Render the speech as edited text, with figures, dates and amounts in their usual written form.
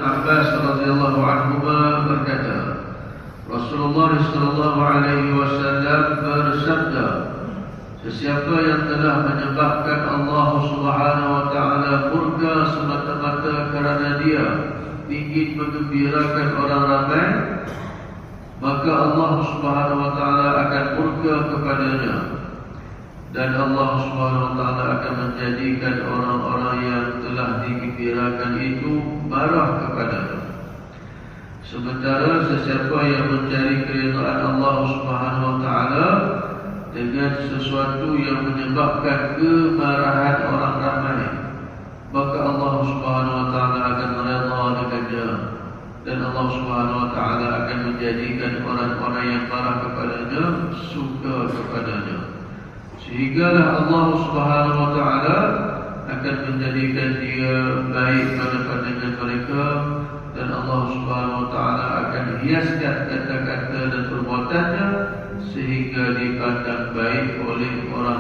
Abbas radhiyallahu anhu berkata, Rasulullah sallallahu alaihi wasallam bersabda, sesiapa yang telah menyebabkan Allah Subhanahu wa taala murka semata-mata kerana dia ingin menggembirakan orang ramai, maka Allah Subhanahu wa taala akan murka kepadanya, dan Allah Subhanahu wa taala akan menjadikan orang-orang yang telah digembirakan itu marah kepadanya. Sementara sesiapa yang mencari keridhaan Allah Subhanahu wa taala dengan sesuatu yang menyebabkan kemarahan orang ramai, maka Allah Subhanahu wa taala akan redha dengannya, dan Allah Subhanahu wa taala akan menjadikan orang-orang yang marah kepadanya suka kepadanya. Sehinggalah Allah Subhanahu wa taala akan menjadikan dia baik pada pandangan mereka, dan Allah Subhanahu wa taala akan hiaskan kata-kata dan perbuatannya sehingga dipandang baik oleh orang